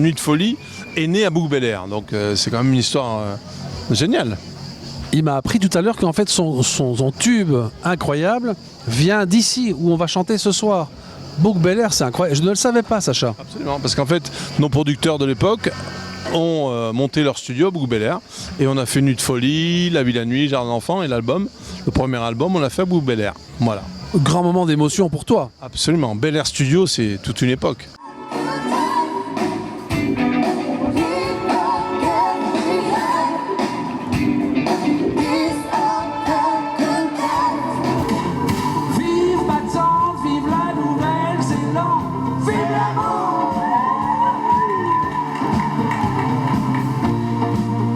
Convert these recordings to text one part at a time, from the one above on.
Nuit de folie est né à Bouc-Bel-Air. Donc c'est quand même une histoire géniale. Il m'a appris tout à l'heure qu'en fait son tube incroyable vient d'ici, où on va chanter ce soir. Bouc-Bel-Air, c'est incroyable. Je ne le savais pas, Sacha. Absolument, parce qu'en fait, nos producteurs de l'époque ont monté leur studio à Bouc-Bel-Air et on a fait Nuit de folie, La vie la nuit, Jardin d'enfants et l'album. Le premier album, on l'a fait à Bouc-Bel-Air. Voilà. Grand moment d'émotion pour toi. Absolument. Bel Air Studio, c'est toute une époque.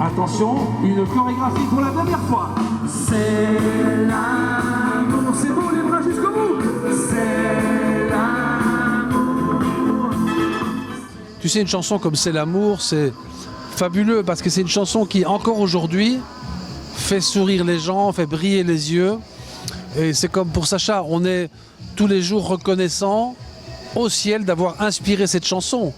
Attention, une chorégraphie pour la dernière fois. C'est l'amour, c'est beau, les bras jusqu'au bout. C'est l'amour. Tu sais, une chanson comme C'est l'amour, c'est fabuleux parce que c'est une chanson qui, encore aujourd'hui, fait sourire les gens, fait briller les yeux. Et c'est comme pour Sacha, on est tous les jours reconnaissants au ciel d'avoir inspiré cette chanson.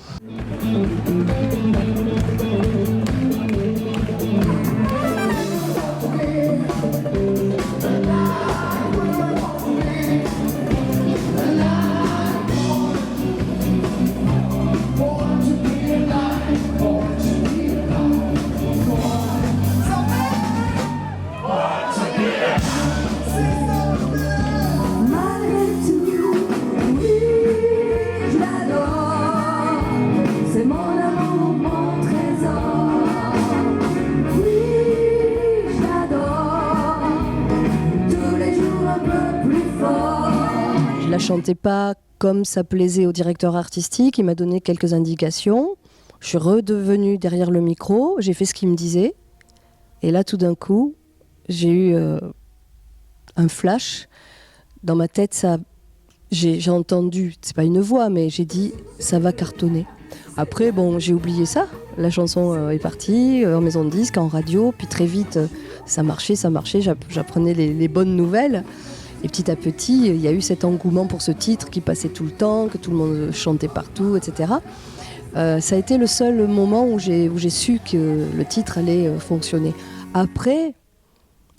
Je la chantais pas comme ça plaisait au directeur artistique, il m'a donné quelques indications. Je suis redevenue derrière le micro, j'ai fait ce qu'il me disait. Et là, tout d'un coup, j'ai eu un flash. Dans ma tête, j'ai entendu, c'est pas une voix, mais j'ai dit, ça va cartonner. Après, bon, j'ai oublié ça. La chanson est partie, en maison de disque, en radio, puis très vite, ça marchait, j'apprenais les bonnes nouvelles. Et petit à petit, il y a eu cet engouement pour ce titre qui passait tout le temps, que tout le monde chantait partout, etc. Ça a été le seul moment où j'ai su que le titre allait fonctionner. Après,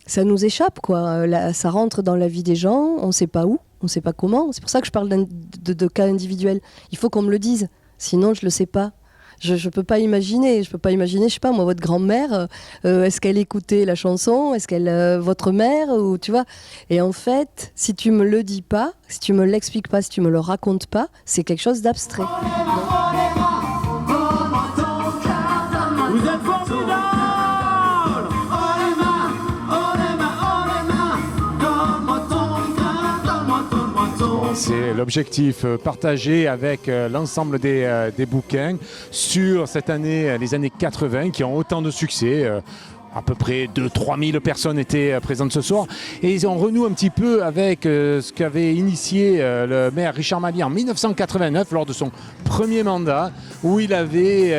ça nous échappe, quoi. Ça rentre dans la vie des gens, on ne sait pas où, on ne sait pas comment. C'est pour ça que je parle de cas individuels. Il faut qu'on me le dise, sinon je ne le sais pas. Je ne peux pas imaginer, je sais pas moi, votre grand-mère, est-ce qu'elle écoutait la chanson, est-ce qu'elle, votre mère, ou tu vois. Et en fait, si tu me le dis pas, si tu me l'expliques pas, si tu me le racontes pas, c'est quelque chose d'abstrait. Vous êtes formidables. C'est l'objectif partagé avec l'ensemble des bouquins sur cette année, les années 80, qui ont autant de succès. À peu près 2-3 000 personnes étaient présentes ce soir. Et on renoue un petit peu avec ce qu'avait initié le maire Richard Mabille en 1989 lors de son premier mandat, où il avait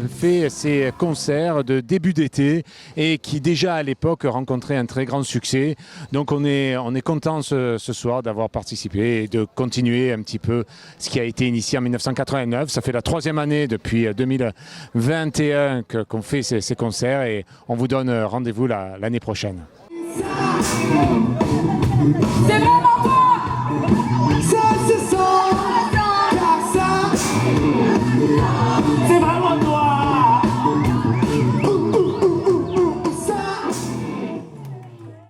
fait ses concerts de début d'été et qui déjà à l'époque rencontraient un très grand succès. Donc on est content ce soir d'avoir participé et de continuer un petit peu ce qui a été initié en 1989. Ça fait la 3e année depuis 2021 qu'on fait ces concerts et on vous donne rendez-vous l'année prochaine. C'est vraiment